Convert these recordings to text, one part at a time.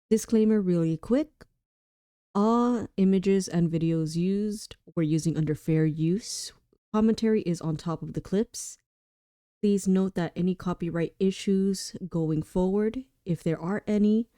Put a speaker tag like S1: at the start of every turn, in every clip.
S1: Disclaimer really quick. All images and videos used we're using under fair use. Commentary is on top of the clips. Please note that any copyright issues going forward, if there are any,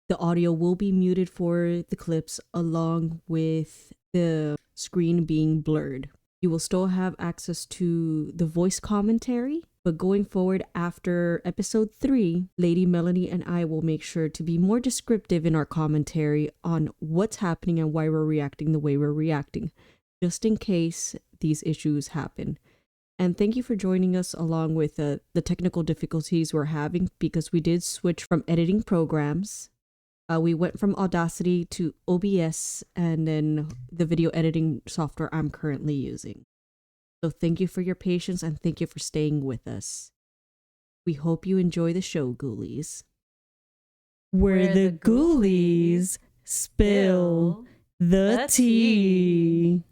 S1: the audio will be muted for the clips along with the screen being blurred. You will still have access to the voice commentary, but going forward after episode 3, Lady Melanie and I will make sure to be more descriptive in our commentary on what's happening and why we're reacting the way we're reacting, just in case these issues happen. And thank you for joining us along with the technical difficulties we're having, because we did switch from editing programs. We went from Audacity to OBS and then the video editing software I'm currently using. So thank you for your patience and thank you for staying with us. We hope you enjoy the show, Ghoulies. Where the Ghoulies spill the tea.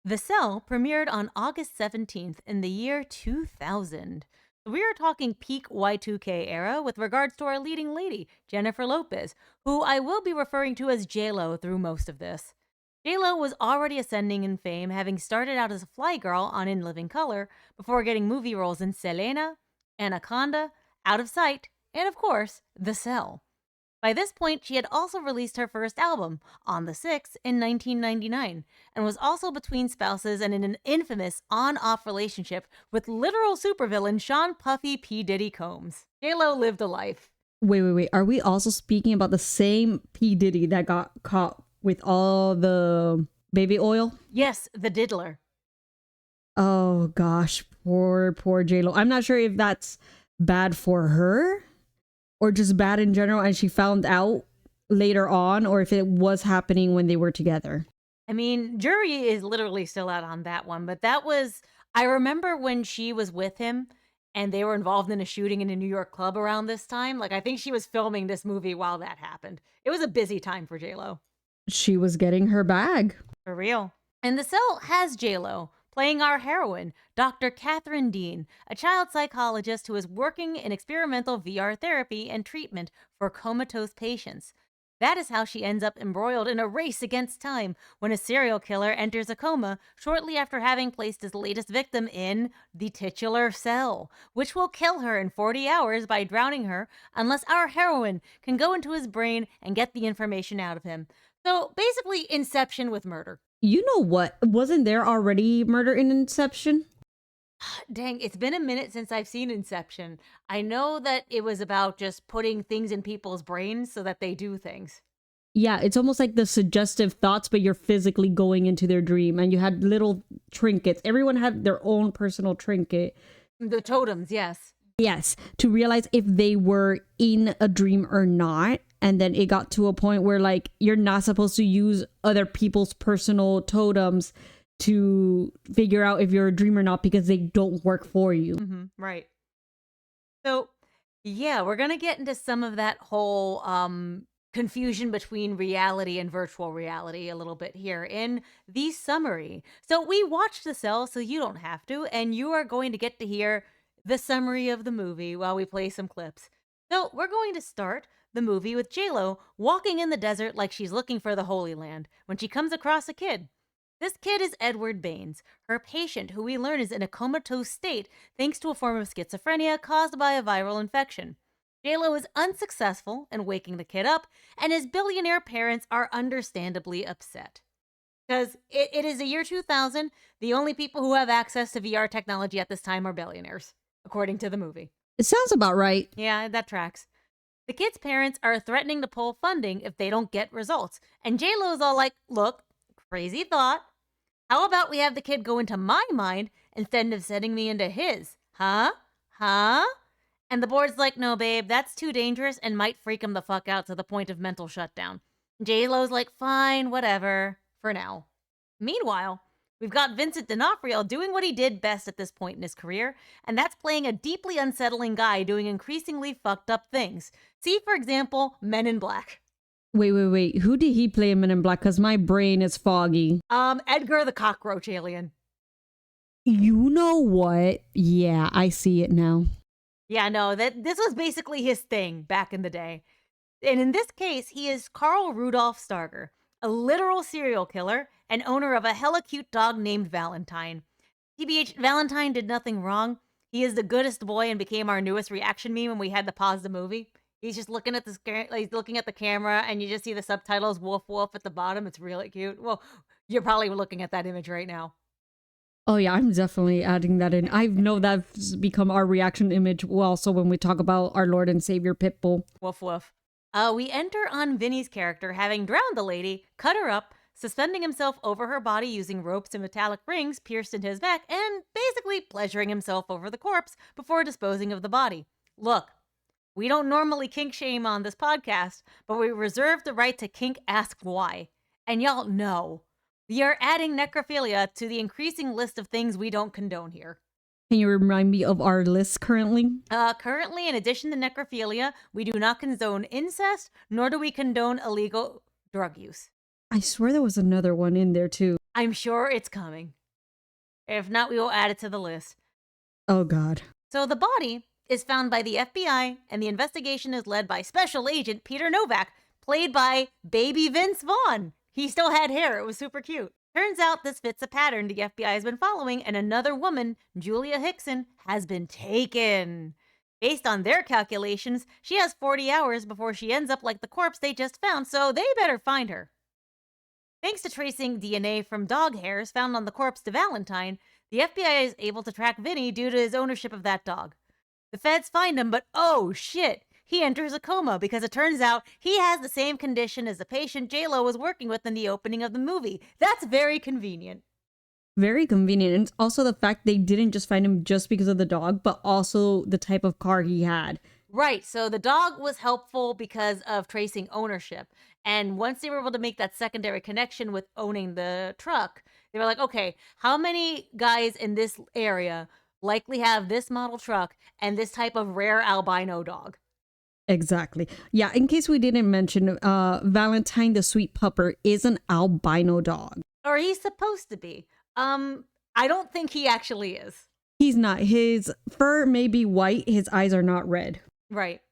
S2: The Cell premiered on August 17th in the year 2000. We are talking peak Y2K era with regards to our leading lady, Jennifer Lopez, who I will be referring to as J-Lo through most of this. J-Lo was already ascending in fame, having started out as a fly girl on In Living Color before getting movie roles in Selena, Anaconda, Out of Sight, and of course, The Cell. By this point, she had also released her first album, On the 6th, in 1999, and was also between spouses and in an infamous on-off relationship with literal supervillain Sean Puffy P. Diddy Combs. J-Lo lived a life.
S1: Wait. Are we also speaking about the same P. Diddy that got caught with all the baby oil?
S2: Yes, the diddler.
S1: Oh gosh, poor J-Lo. I'm not sure if that's bad for her or just bad in general and she found out later on, or if it was happening when they were together.
S2: I mean, jury is literally still out on that one, but I remember when she was with him and they were involved in a shooting in a New York club around this time. Like, I think she was filming this movie while that happened. It was a busy time for J-Lo.
S1: She was getting her bag.
S2: For real. And The Cell has J-Lo playing our heroine, Dr. Catherine Dean, a child psychologist who is working in experimental VR therapy and treatment for comatose patients. That is how she ends up embroiled in a race against time when a serial killer enters a coma shortly after having placed his latest victim in the titular cell, which will kill her in 40 hours by drowning her unless our heroine can go into his brain and get the information out of him. So basically, Inception with murder.
S1: You know what? Wasn't there already murder in Inception?
S2: Dang, it's been a minute since I've seen Inception. I know that it was about just putting things in people's brains so that they do things.
S1: Yeah, it's almost like the suggestive thoughts, but you're physically going into their dream, and you had little trinkets. Everyone had their own personal trinket.
S2: The totems, yes.
S1: Yes, to realize if they were in a dream or not. And then it got to a point where, like, you're not supposed to use other people's personal totems to figure out if you're a dream or not, because they don't work for you.
S2: Mm-hmm, right. So, yeah, we're going to get into some of that whole confusion between reality and virtual reality a little bit here in the summary. So we watched The Cell, so you don't have to, and you are going to get to hear the summary of the movie while we play some clips. So we're going to start the movie with J-Lo walking in the desert like she's looking for the Holy Land when she comes across a kid. This kid is Edward Baines, her patient, who we learn is in a comatose state thanks to a form of schizophrenia caused by a viral infection. J-Lo is unsuccessful in waking the kid up, and his billionaire parents are understandably upset. Because it is the year 2000, the only people who have access to VR technology at this time are billionaires, according to the movie.
S1: It sounds about right.
S2: Yeah, that tracks. The kid's parents are threatening to pull funding if they don't get results. And J-Lo's all like, look, crazy thought. How about we have the kid go into my mind instead of sending me into his? Huh? And the board's like, no, babe, that's too dangerous and might freak him the fuck out to the point of mental shutdown. J-Lo's like, fine, whatever, for now. Meanwhile, we've got Vincent D'Onofrio doing what he did best at this point in his career, and that's playing a deeply unsettling guy doing increasingly fucked up things. See, for example, Men in Black.
S1: Wait. Who did he play in Men in Black? Because my brain is foggy.
S2: Edgar the Cockroach Alien.
S1: You know what? Yeah, I see it now.
S2: Yeah, no, this was basically his thing back in the day. And in this case, he is Carl Rudolph Starger, a literal serial killer and owner of a hella cute dog named Valentine. TBH, Valentine did nothing wrong. He is the goodest boy and became our newest reaction meme when we had to pause the movie. He's just looking at he's looking at the camera, and you just see the subtitles "woof woof" at the bottom. It's really cute. Well, you're probably looking at that image right now.
S1: Oh yeah, I'm definitely adding that in. I know that's become our reaction image also when we talk about our Lord and Savior Pitbull.
S2: Woof woof. We enter on Vinny's character having drowned the lady, cut her up, suspending himself over her body using ropes and metallic rings pierced into his back, and basically pleasuring himself over the corpse before disposing of the body. Look, we don't normally kink shame on this podcast, but we reserve the right to kink ask why. And y'all know, we are adding necrophilia to the increasing list of things we don't condone here.
S1: Can you remind me of our list currently?
S2: Currently, in addition to necrophilia, we do not condone incest, nor do we condone illegal drug use.
S1: I swear there was another one in there too.
S2: I'm sure it's coming. If not, we will add it to the list.
S1: Oh God.
S2: So the body is found by the FBI, and the investigation is led by Special Agent Peter Novak, played by Baby Vince Vaughn. He still had hair. It was super cute. Turns out this fits a pattern the FBI has been following, and another woman, Julia Hickson, has been taken. Based on their calculations, she has 40 hours before she ends up like the corpse they just found, so they better find her. Thanks to tracing DNA from dog hairs found on the corpse to Valentine, the FBI is able to track Vinny due to his ownership of that dog. The feds find him, but oh shit, he enters a coma because it turns out he has the same condition as the patient J-Lo was working with in the opening of the movie. That's very convenient.
S1: Very convenient. And also the fact they didn't just find him just because of the dog, but also the type of car he had.
S2: Right, so the dog was helpful because of tracing ownership. And once they were able to make that secondary connection with owning the truck, they were like, okay, how many guys in this area likely have this model truck and this type of rare albino dog?
S1: Exactly. Yeah, in case we didn't mention, Valentine the sweet pupper is an albino dog.
S2: Or he's supposed to be. I don't think he actually is.
S1: He's not. His fur may be white, his eyes are not red.
S2: Right.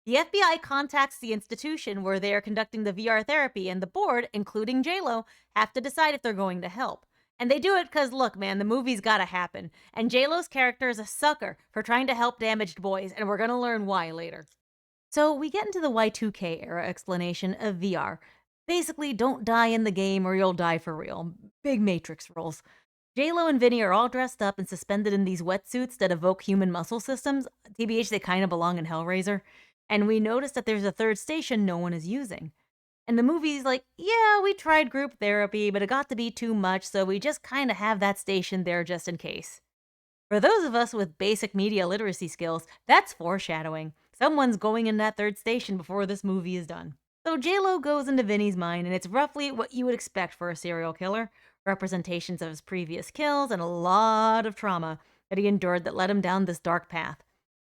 S2: The FBI contacts the institution where they are conducting the VR therapy, and the board, including J-Lo, have to decide if they're going to help. And they do it because, look, man, the movie's gotta happen. And J-Lo's character is a sucker for trying to help damaged boys, and we're gonna learn why later. So we get into the Y2K era explanation of VR. Basically, don't die in the game or you'll die for real. Big Matrix rules. J-Lo and Vinny are all dressed up and suspended in these wetsuits that evoke human muscle systems. TBH, they kind of belong in Hellraiser. And we notice that there's a third station no one is using. And the movie's like, yeah, we tried group therapy, but it got to be too much, so we just kind of have that station there just in case. For those of us with basic media literacy skills, that's foreshadowing. Someone's going in that third station before this movie is done. So J-Lo goes into Vinny's mind, and it's roughly what you would expect for a serial killer. Representations of his previous kills and a lot of trauma that he endured that led him down this dark path.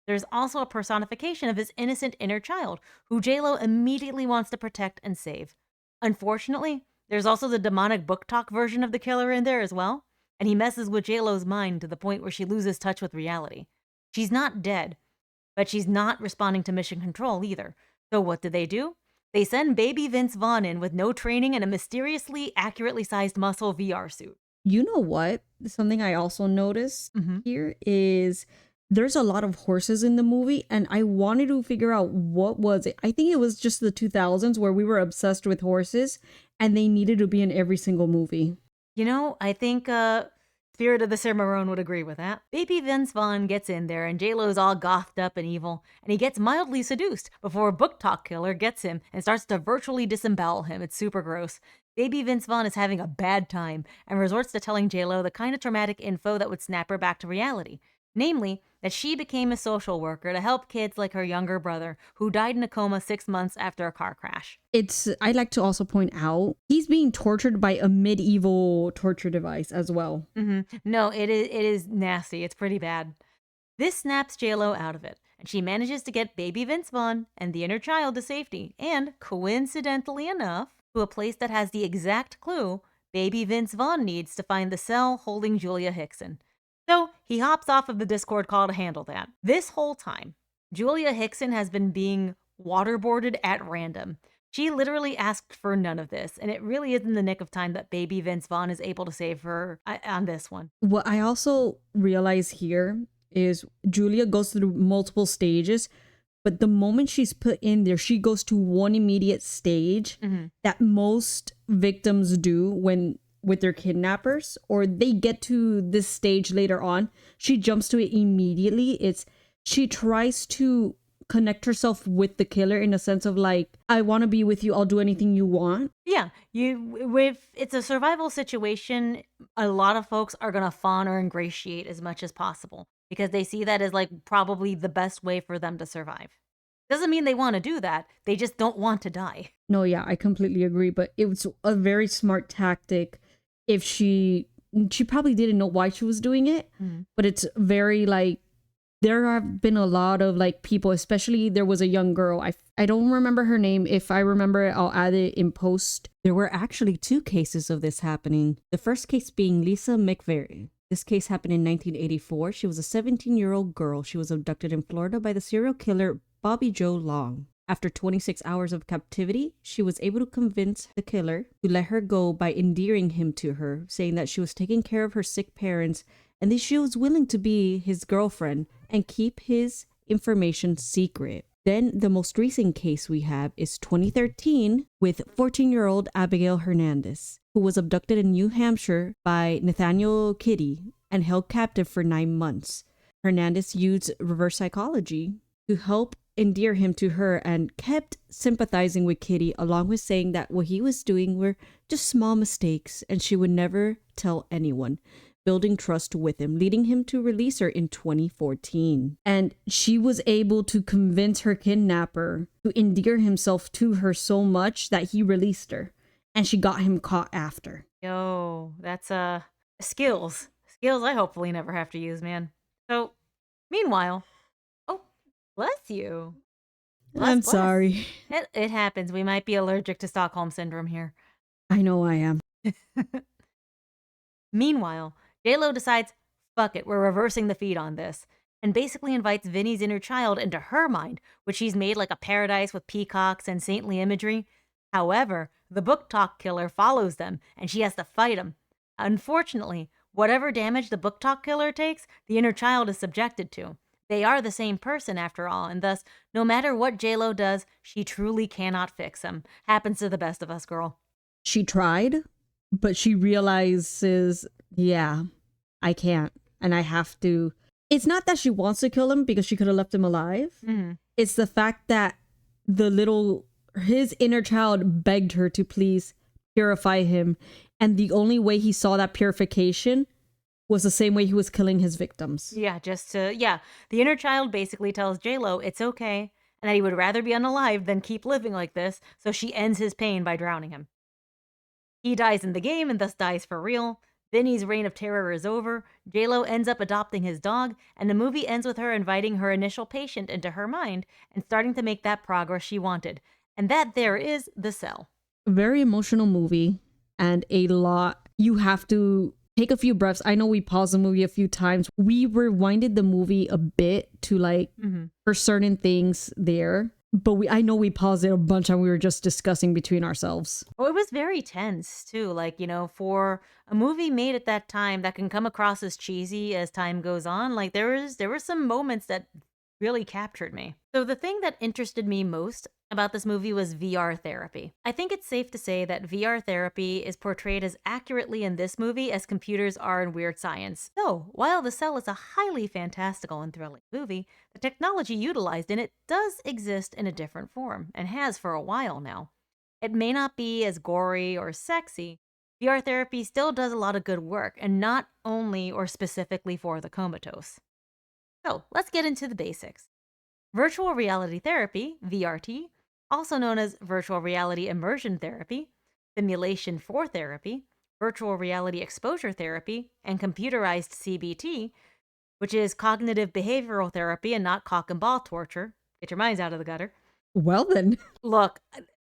S2: There's also a personification of his innocent inner child, who J-Lo immediately wants to protect and save. Unfortunately, there's also the demonic book talk version of the killer in there as well, and he messes with J-Lo's mind to the point where she loses touch with reality. She's not dead, but she's not responding to mission control either. So what do? They send Baby Vince Vaughn in with no training and a mysteriously accurately sized muscle VR suit.
S1: You know what? Something I also noticed here is there's a lot of horses in the movie, and I wanted to figure out what was it. I think it was just the 2000s where we were obsessed with horses, and they needed to be in every single movie.
S2: You know, I think Spirit of the Cimarron would agree with that. Baby Vince Vaughn gets in there, and J-Lo's all gothed up and evil, and he gets mildly seduced before a book talk killer gets him and starts to virtually disembowel him. It's super gross. Baby Vince Vaughn is having a bad time and resorts to telling J-Lo the kind of traumatic info that would snap her back to reality. Namely, that she became a social worker to help kids like her younger brother, who died in a coma 6 months after a car crash.
S1: I'd like to also point out, he's being tortured by a medieval torture device as well.
S2: No, it is nasty. It's pretty bad. This snaps J-Lo out of it, and she manages to get Baby Vince Vaughn and the inner child to safety, and, coincidentally enough, to a place that has the exact clue Baby Vince Vaughn needs to find the cell holding Julia Hickson. So he hops off of the Discord call to handle that. This whole time, Julia Hickson has been being waterboarded at random. She literally asked for none of this, and it really is in the nick of time that baby Vince Vaughn is able to save her on this one.
S1: What I also realize here is Julia goes through multiple stages, but the moment she's put in there, she goes to one immediate stage that most victims do when with their kidnappers, or they get to this stage later on. She jumps to it immediately. She tries to connect herself with the killer in a sense of like, I want to be with you, I'll do anything you want.
S2: Yeah, if it's a survival situation, a lot of folks are gonna fawn or ingratiate as much as possible because they see that as like probably the best way for them to survive. Doesn't mean they want to do that. They just don't want to die.
S1: No, yeah, I completely agree, but it was a very smart tactic. If she probably didn't know why she was doing it, but it's very like, there have been a lot of like people, especially there was a young girl. I don't remember her name. If I remember it, I'll add it in post. There were actually 2 cases of this happening. The first case being Lisa McVeigh. This case happened in 1984. She was a 17-year-old girl. She was abducted in Florida by the serial killer Bobby Joe Long. After 26 hours of captivity, she was able to convince the killer to let her go by endearing him to her, saying that she was taking care of her sick parents and that she was willing to be his girlfriend and keep his information secret. Then the most recent case we have is 2013 with 14-year-old Abigail Hernandez, who was abducted in New Hampshire by Nathaniel Kitty and held captive for 9 months. Hernandez used reverse psychology to help endear him to her and kept sympathizing with Kitty, along with saying that what he was doing were just small mistakes and she would never tell anyone, building trust with him, leading him to release her in 2014. And she was able to convince her kidnapper to endear himself to her so much that he released her, and she got him caught after.
S2: Yo, that's skills. Skills I hopefully never have to use, man. So, meanwhile, oh, bless you.
S1: I'm sorry.
S2: It happens. We might be allergic to Stockholm Syndrome here.
S1: I know I am.
S2: Meanwhile, JLo decides, fuck it, we're reversing the feed on this, and basically invites Vinny's inner child into her mind, which she's made like a paradise with peacocks and saintly imagery. However, the book talk killer follows them, and she has to fight him. Unfortunately, whatever damage the book talk killer takes, the inner child is subjected to. They are the same person after all, and thus, no matter what JLo does, she truly cannot fix him. Happens to the best of us, girl.
S1: She tried, but she realizes, yeah, I can't, and I have to. It's not that she wants to kill him because she could have left him alive. It's the fact that his inner child begged her to please purify him, and the only way he saw that purification was the same way he was killing his victims.
S2: Yeah, the inner child basically tells JLo it's okay, and that he would rather be unalive than keep living like this, so she ends his pain by drowning him. He dies in the game and thus dies for real. Vinny's reign of terror is over. JLo ends up adopting his dog, and the movie ends with her inviting her initial patient into her mind and starting to make that progress she wanted. And that there is The Cell.
S1: Very emotional movie, and a lot. You have to take a few breaths. I know we paused the movie a few times. We rewinded the movie a bit to like for certain things there. But I know we paused it a bunch and we were just discussing between ourselves.
S2: Oh, it was very tense too. Like, for a movie made at that time that can come across as cheesy as time goes on, like there were some moments that really captured me. So the thing that interested me most about this movie was VR therapy. I think it's safe to say that VR therapy is portrayed as accurately in this movie as computers are in Weird Science. So, while The Cell is a highly fantastical and thrilling movie, the technology utilized in it does exist in a different form, and has for a while now. It may not be as gory or sexy. VR therapy still does a lot of good work, and not only or specifically for the comatose. So, let's get into the basics. Virtual reality therapy, VRT, also known as virtual reality immersion therapy, simulation for therapy, virtual reality exposure therapy, and computerized CBT, which is cognitive behavioral therapy and not cock and ball torture. Get your minds out of the gutter.
S1: Well then.
S2: Look,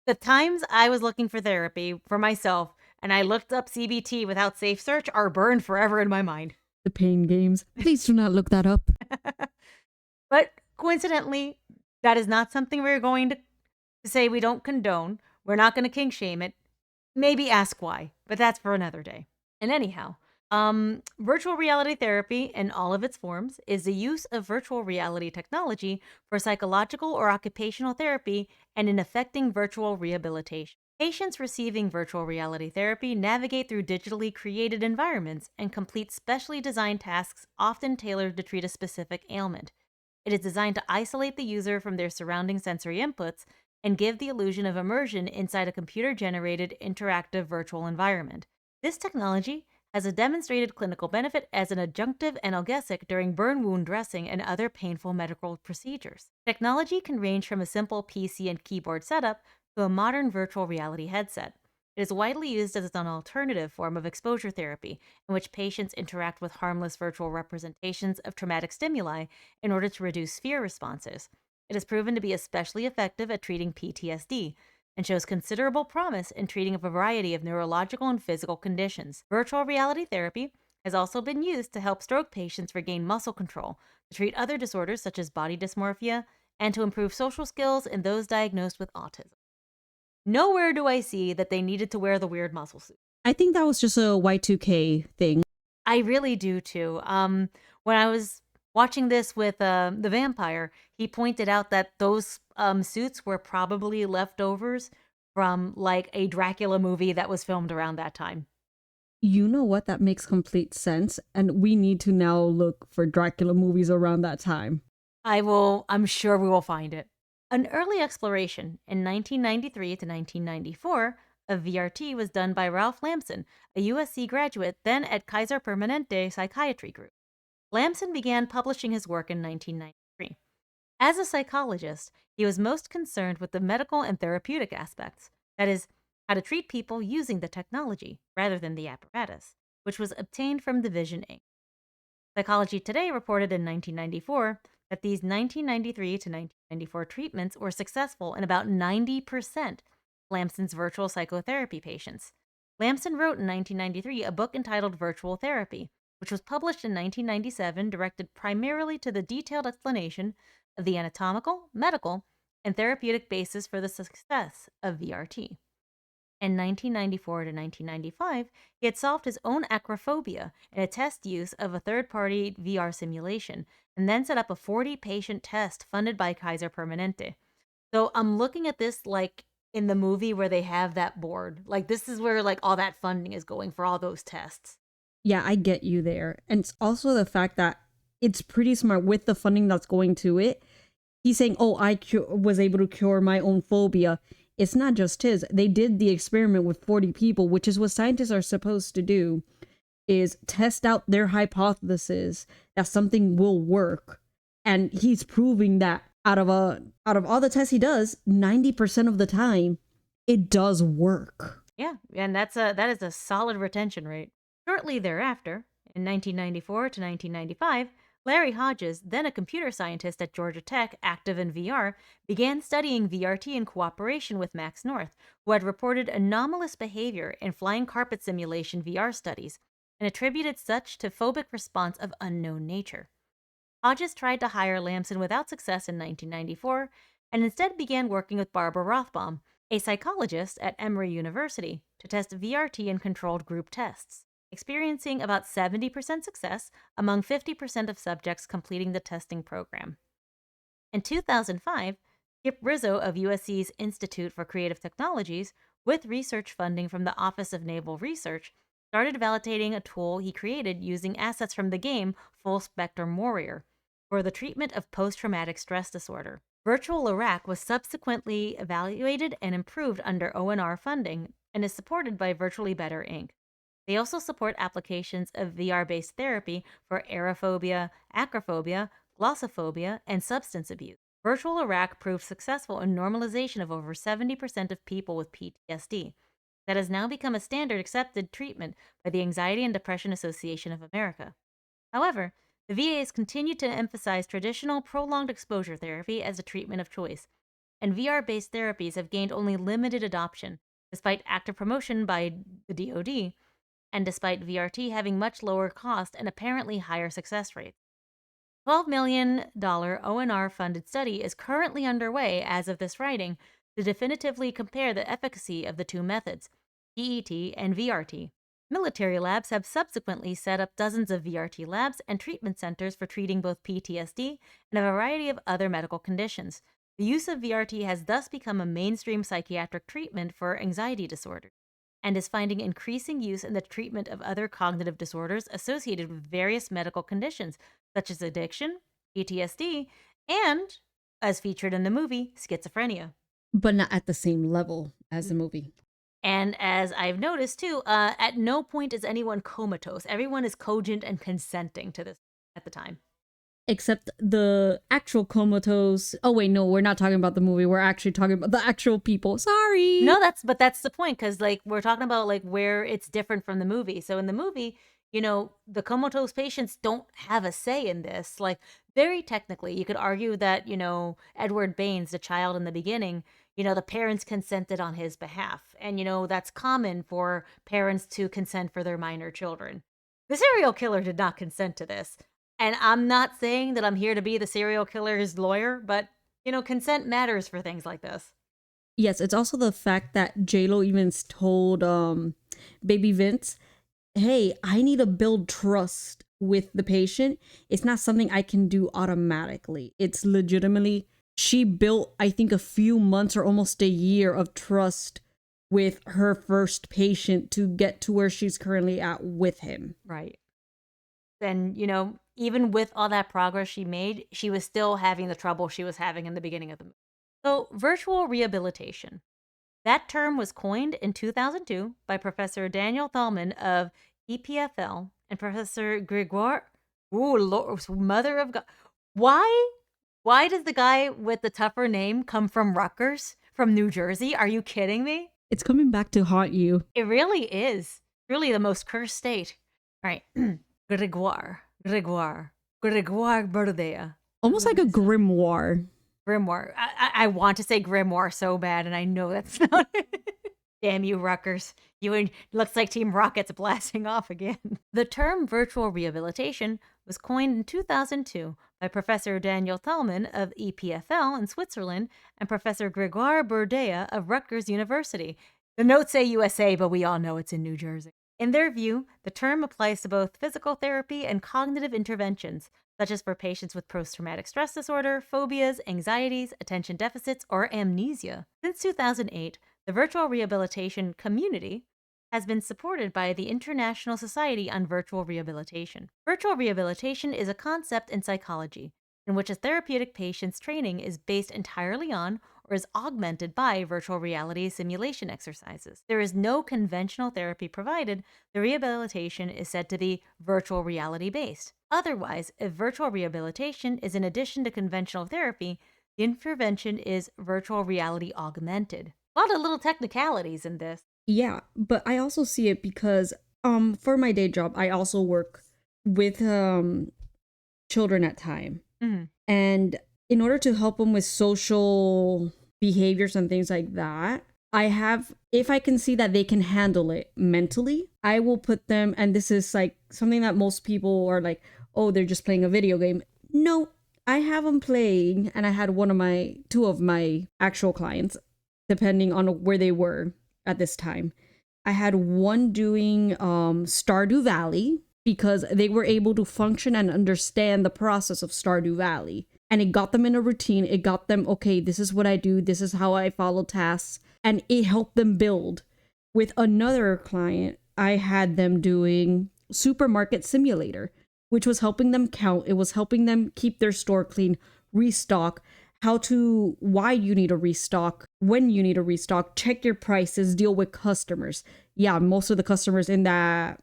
S2: the times I was looking for therapy for myself and I looked up CBT without safe search are burned forever in my mind.
S1: The pain games. Please do not look that up.
S2: But coincidentally, That is not something we're going to say we don't condone. We're not going to kink shame it. Maybe ask why, but that's for another day. And anyhow, virtual reality therapy in all of its forms is the use of virtual reality technology for psychological or occupational therapy and in affecting virtual rehabilitation. Patients receiving virtual reality therapy navigate through digitally created environments and complete specially designed tasks often tailored to treat a specific ailment. It is designed to isolate the user from their surrounding sensory inputs and give the illusion of immersion inside a computer generated interactive virtual environment. This technology has a demonstrated clinical benefit as an adjunctive analgesic during burn wound dressing and other painful medical procedures. Technology can range from a simple PC and keyboard setup to a modern virtual reality headset. It is widely used as an alternative form of exposure therapy, in which patients interact with harmless virtual representations of traumatic stimuli in order to reduce fear responses. It has proven to be especially effective at treating PTSD and shows considerable promise in treating a variety of neurological and physical conditions. Virtual reality therapy has also been used to help stroke patients regain muscle control, to treat other disorders such as body dysmorphia, and to improve social skills in those diagnosed with autism. Nowhere do I see that they needed to wear the weird muscle suit.
S1: I think that was just a Y2K thing.
S2: I really do too. When I was watching this with the vampire, he pointed out that those suits were probably leftovers from like a Dracula movie that was filmed around that time.
S1: You know what? That makes complete sense. And we need to now look for Dracula movies around that time.
S2: I'm sure we will find it. An early exploration in 1993 to 1994 of VRT was done by Ralph Lamson, a USC graduate then at Kaiser Permanente Psychiatry Group. Lamson began publishing his work in 1993. As a psychologist, he was most concerned with the medical and therapeutic aspects, that is, how to treat people using the technology rather than the apparatus, which was obtained from Division Inc. Psychology Today reported in 1994 that these 1993 to 1994 treatments were successful in about 90% of Lamson's virtual psychotherapy patients. Lamson wrote in 1993 a book entitled Virtual Therapy, which was published in 1997, directed primarily to the detailed explanation of the anatomical, medical, and therapeutic basis for the success of VRT. In 1994 to 1995, he had solved his own acrophobia in a test use of a third party VR simulation, and then set up a 40-patient test funded by Kaiser Permanente. So I'm looking at this like in the movie where they have that board. Like, this is where like all that funding is going for all those tests.
S1: Yeah, I get you there. And it's also the fact that it's pretty smart with the funding that's going to it. He's saying, oh, was able to cure my own phobia. It's not just his. They did the experiment with 40 people, which is what scientists are supposed to do, is test out their hypothesis that something will work. And he's proving that out of all the tests he does, 90% of the time, it does work.
S2: Yeah, and that is a solid retention rate. Shortly thereafter, in 1994 to 1995, Larry Hodges, then a computer scientist at Georgia Tech active in VR, began studying VRT in cooperation with Max North, who had reported anomalous behavior in flying carpet simulation VR studies and attributed such to phobic response of unknown nature. Hodges tried to hire Lamson without success in 1994 and instead began working with Barbara Rothbaum, a psychologist at Emory University, to test VRT in controlled group tests, experiencing about 70% success among 50% of subjects completing the testing program. In 2005, Skip Rizzo of USC's Institute for Creative Technologies, with research funding from the Office of Naval Research, started validating a tool he created using assets from the game Full Spectrum Warrior for the treatment of post-traumatic stress disorder. Virtual Iraq was subsequently evaluated and improved under ONR funding and is supported by Virtually Better Inc. They also support applications of VR-based therapy for aerophobia, acrophobia, glossophobia, and substance abuse. Virtual Iraq proved successful in normalization of over 70% of people with PTSD. That has now become a standard accepted treatment by the Anxiety and Depression Association of America. However, the VA has continued to emphasize traditional prolonged exposure therapy as a treatment of choice, and VR-based therapies have gained only limited adoption, despite active promotion by the DoD, and despite VRT having much lower cost and apparently higher success rates. $12 million ONR funded study is currently underway as of this writing to definitively compare the efficacy of the two methods, PET and VRT. Military labs have subsequently set up dozens of VRT labs and treatment centers for treating both PTSD and a variety of other medical conditions. The use of VRT has thus become a mainstream psychiatric treatment for anxiety disorders and is finding increasing use in the treatment of other cognitive disorders associated with various medical conditions, such as addiction, PTSD, and, as featured in the movie, schizophrenia.
S1: But not at the same level as the movie.
S2: And as I've noticed too, at no point is anyone comatose. Everyone is cogent and consenting to this at the time.
S1: Except the actual comatose. Oh wait, no, we're not talking about the movie. We're actually talking about the actual people. Sorry.
S2: No, that's the point, because like we're talking about like where it's different from the movie. So in the movie, the comatose patients don't have a say in this. Like very technically, you could argue that, Edward Baines, the child in the beginning, the parents consented on his behalf. And that's common for parents to consent for their minor children. The serial killer did not consent to this. And I'm not saying that I'm here to be the serial killer's lawyer, but consent matters for things like this.
S1: Yes, it's also the fact that JLo even told Baby Vince, hey, I need to build trust with the patient. It's not something I can do automatically. It's legitimately, she built, I think, a few months or almost a year of trust with her first patient to get to where she's currently at with him.
S2: Right. And, even with all that progress she made, she was still having the trouble she was having in the beginning of the movie. So, virtual rehabilitation. That term was coined in 2002 by Professor Daniel Thalman of EPFL and Professor Gregoire. Ooh, Lord, Mother of God. Why? Why does the guy with the tougher name come from Rutgers, from New Jersey? Are you kidding me?
S1: It's coming back to haunt you.
S2: It really is. Really the most cursed state. All right. Gregoire Berdea.
S1: Almost like a grimoire.
S2: Grimoire. I want to say grimoire so bad, and I know that's not it. Damn you, Rutgers. Looks like Team Rocket's blasting off again. The term virtual rehabilitation was coined in 2002 by Professor Daniel Thalman of EPFL in Switzerland and Professor Gregoire Berdea of Rutgers University. The notes say USA, but we all know it's in New Jersey. In their view, the term applies to both physical therapy and cognitive interventions, such as for patients with post-traumatic stress disorder, phobias, anxieties, attention deficits, or amnesia. Since 2008, the virtual rehabilitation community has been supported by the International Society on Virtual Rehabilitation. Virtual rehabilitation is a concept in psychology in which a therapeutic patient's training is based entirely on or is augmented by virtual reality simulation exercises. There is no conventional therapy provided. The rehabilitation is said to be virtual reality based. Otherwise, if virtual rehabilitation is in addition to conventional therapy, the intervention is virtual reality augmented. A lot of little technicalities in this.
S1: Yeah, but I also see it because for my day job, I also work with children at time.
S2: Mm-hmm.
S1: And in order to help them with social behaviors and things like that, if I can see that they can handle it mentally, I will put them, and this is like something that most people are like, oh, they're just playing a video game. No, I have them playing, and I had two of my actual clients, depending on where they were at this time. I had one doing Stardew Valley because they were able to function and understand the process of Stardew Valley. And it got them in a routine. It got them, okay, this is what I do. This is how I follow tasks. And it helped them build. With another client, I had them doing Supermarket Simulator, which was helping them count. It was helping them keep their store clean, restock, why you need a restock, when you need a restock, check your prices, deal with customers. Yeah, most of the customers in that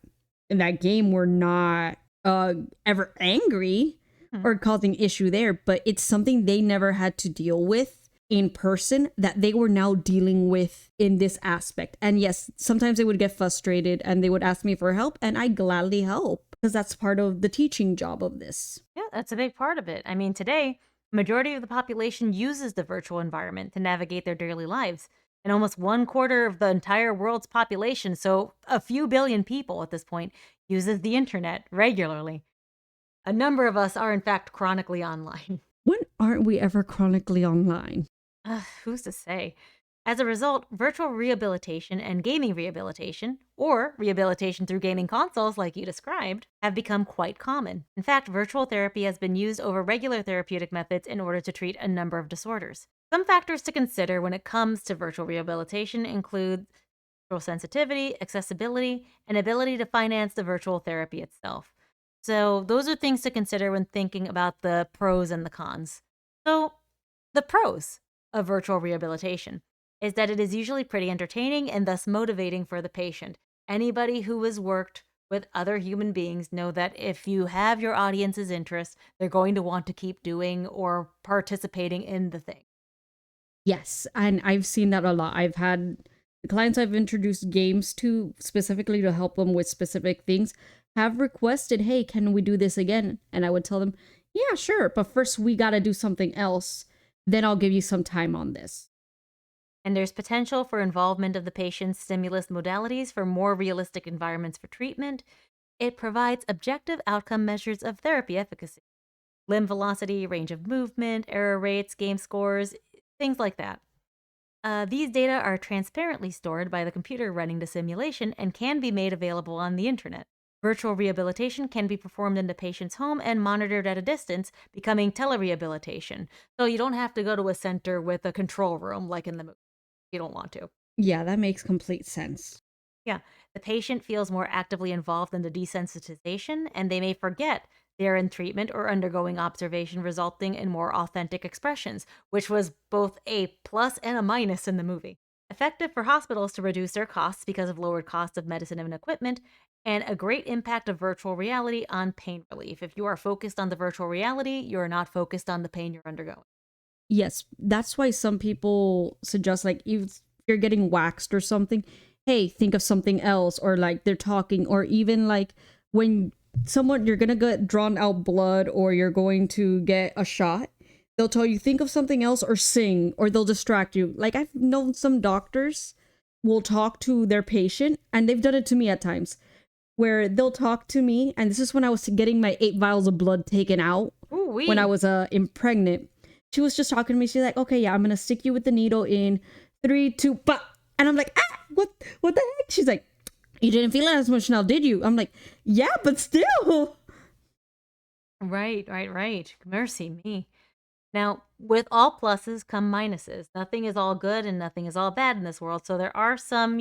S1: game were not ever angry or causing issue there, but it's something they never had to deal with in person that they were now dealing with in this aspect. And yes, sometimes they would get frustrated and they would ask me for help, and I gladly help because that's part of the teaching job of this.
S2: Yeah, that's a big part of it. I mean, today, majority of the population uses the virtual environment to navigate their daily lives. And almost 1/4 of the entire world's population, so a few billion people at this point, uses the internet regularly. A number of us are, in fact, chronically online.
S1: When aren't we ever chronically online?
S2: Who's to say? As a result, virtual rehabilitation and gaming rehabilitation, or rehabilitation through gaming consoles like you described, have become quite common. In fact, virtual therapy has been used over regular therapeutic methods in order to treat a number of disorders. Some factors to consider when it comes to virtual rehabilitation include virtual sensitivity, accessibility, and ability to finance the virtual therapy itself. So, those are things to consider when thinking about the pros and the cons. So, the pros of virtual rehabilitation is that it is usually pretty entertaining and thus motivating for the patient. Anybody who has worked with other human beings know that if you have your audience's interest, they're going to want to keep doing or participating in the thing.
S1: Yes, and I've seen that a lot. I've had the clients I've introduced games to specifically to help them with specific things have requested, hey, can we do this again? And I would tell them, yeah, sure, but first we got to do something else. Then I'll give you some time on this.
S2: And there's potential for involvement of the patient's stimulus modalities for more realistic environments for treatment. It provides objective outcome measures of therapy efficacy, limb velocity, range of movement, error rates, game scores, things like that. These data are transparently stored by the computer running the simulation and can be made available on the internet. Virtual rehabilitation can be performed in the patient's home and monitored at a distance, becoming telerehabilitation. So you don't have to go to a center with a control room like in the movie. You don't want to.
S1: Yeah, that makes complete sense.
S2: Yeah, the patient feels more actively involved in the desensitization, and they may forget they're in treatment or undergoing observation, resulting in more authentic expressions, which was both a plus and a minus in the movie. Effective for hospitals to reduce their costs because of lowered costs of medicine and equipment, and a great impact of virtual reality on pain relief. If you are focused on the virtual reality, you're not focused on the pain you're undergoing.
S1: Yes, that's why some people suggest, like, if you're getting waxed or something, hey, think of something else, or like they're talking, or even like when someone you're gonna get drawn out blood or you're going to get a shot, they'll tell you think of something else or sing, or they'll distract you. Like, I've known some doctors will talk to their patient, and they've done it to me at times, where they'll talk to me, and this is when I was getting my 8 vials of blood taken out when I
S2: Ooh-wee.
S1: was impregnant. She was just talking to me. She's like, okay, yeah, I'm gonna stick you with the needle in 3, 2, but, and I'm like, what the heck? She's like, you didn't feel it as much now, did you? I'm like, yeah, but still.
S2: Right. Mercy me. Now, with all pluses come minuses. Nothing is all good and nothing is all bad in this world. So there are some,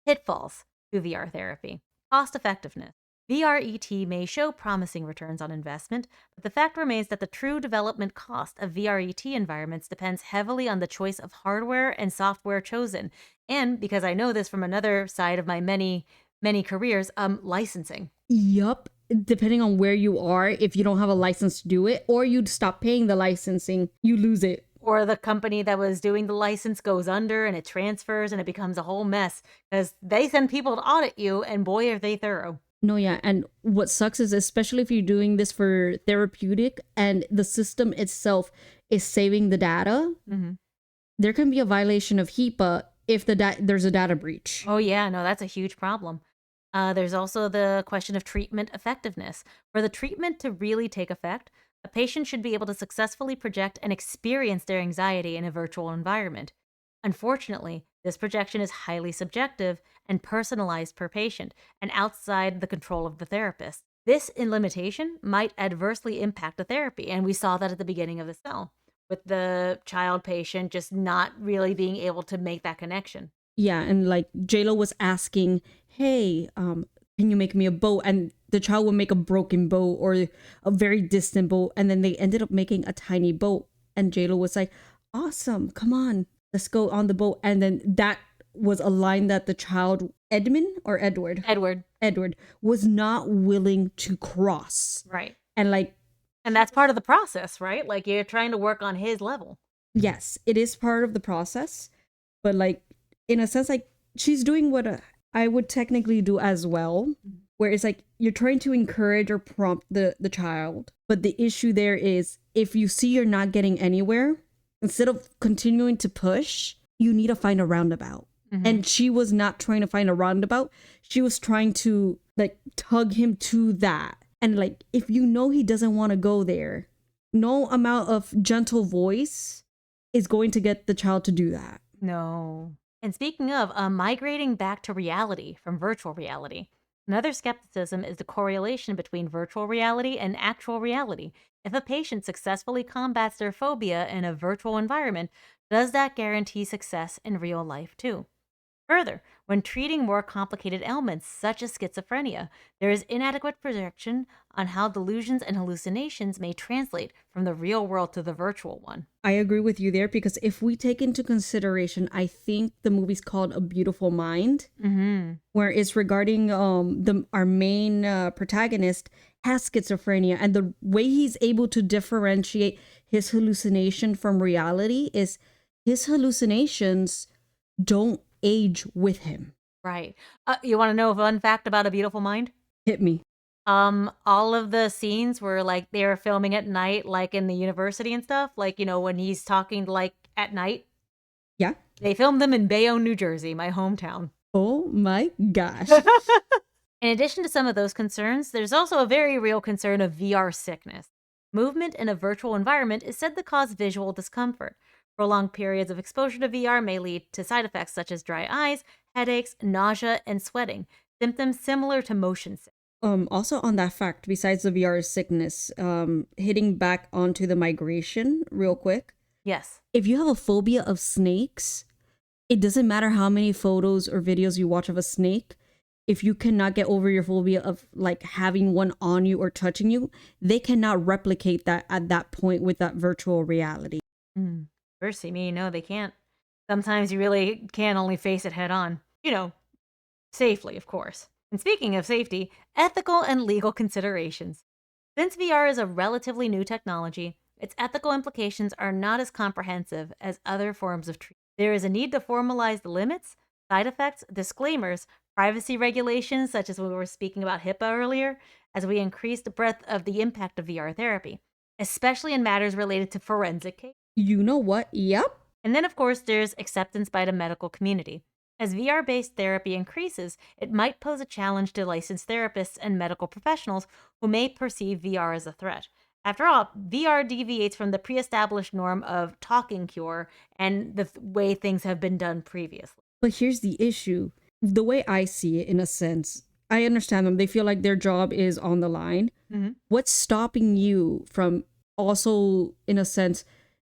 S2: pitfalls to VR therapy. Cost effectiveness. VRET may show promising returns on investment, but the fact remains that the true development cost of VRET environments depends heavily on the choice of hardware and software chosen. And because I know this from another side of my many, many careers, licensing.
S1: Yup. Depending on where you are, if you don't have a license to do it, or you'd stop paying the licensing, you lose it.
S2: Or the company that was doing the license goes under and it transfers and it becomes a whole mess because they send people to audit you, and boy, are they thorough.
S1: No, yeah. And what sucks is, especially if you're doing this for therapeutic and the system itself is saving the data,
S2: Hmm.
S1: there can be a violation of HIPAA if there's a data breach.
S2: Oh, yeah, no, that's a huge problem. There's also the question of treatment effectiveness. For the treatment to really take effect, a patient should be able to successfully project and experience their anxiety in a virtual environment. Unfortunately, this projection is highly subjective and personalized per patient and outside the control of the therapist. This in limitation might adversely impact the therapy, and we saw that at the beginning of the cell with the child patient just not really being able to make that connection.
S1: Yeah, and like JLo was asking, hey, can you make me a boat? And the child would make a broken boat or a very distant boat, and then they ended up making a tiny boat. And JLo was like, awesome, come on, let's go on the boat. And then that was a line that the child, Edward was not willing to cross.
S2: Right.
S1: And like,
S2: And that's part of the process, right? Like you're trying to work on his level.
S1: yes, it is part of the process, but like, in a sense, like, she's doing what I would technically do as well, where it's like you're trying to encourage or prompt the child, but the issue there is if you see you're not getting anywhere, instead of continuing to push, you need to find a roundabout.
S2: Mhm.
S1: And she was not trying to find a roundabout. She was trying to like tug him to that. And like, if you know he doesn't want to go there, no amount of gentle voice is going to get the child to do that.
S2: No. And speaking of migrating back to reality from virtual reality, another skepticism is the correlation between virtual reality and actual reality. If a patient successfully combats their phobia in a virtual environment, does that guarantee success in real life too? Further, when treating more complicated ailments such as schizophrenia, there is inadequate projection on how delusions and hallucinations may translate from the real world to the virtual one.
S1: I agree with you there because if we take into consideration, I think the movie's called A Beautiful Mind,
S2: Mm-hmm.
S1: where it's regarding the our main protagonist has schizophrenia, and the way he's able to differentiate his hallucination from reality is his hallucinations don't age with him.
S2: Right. You want to know a fun fact about A Beautiful Mind?
S1: Hit me.
S2: All of the scenes were like they were filming at night, like in the university and stuff. Like, when he's talking like at night,
S1: Yeah.
S2: they filmed them in Bayonne, New Jersey, my hometown.
S1: Oh my gosh.
S2: In addition to some of those concerns, there's also a very real concern of VR sickness. Movement in a virtual environment is said to cause visual discomfort. Prolonged periods of exposure to VR may lead to side effects such as dry eyes, headaches, nausea, and sweating, symptoms similar to motion sickness.
S1: Also on that fact, besides the VR sickness, hitting back onto the migration real quick.
S2: Yes.
S1: If you have a phobia of snakes, it doesn't matter how many photos or videos you watch of a snake. If you cannot get over your phobia of like having one on you or touching you, they cannot replicate that at that point with that virtual reality.
S2: Mercy me, no, they can't. Sometimes you really can only face it head on. Safely, of course. And speaking of safety, ethical and legal considerations. Since VR is a relatively new technology, its ethical implications are not as comprehensive as other forms of treatment. There is a need to formalize the limits, side effects, disclaimers, privacy regulations, such as when we were speaking about HIPAA earlier, as we increase the breadth of the impact of VR therapy, especially in matters related to forensic cases.
S1: You know what? Yep.
S2: And then, of course, there's acceptance by the medical community. As VR based therapy increases, it might pose a challenge to licensed therapists and medical professionals who may perceive VR as a threat. After all, VR deviates from the pre established norm of talking cure and the way things have been done previously.
S1: But here's the issue. The way I see it, in a sense, I understand them. They feel like their job is on the line.
S2: Mm-hmm.
S1: What's stopping you from also, in a sense,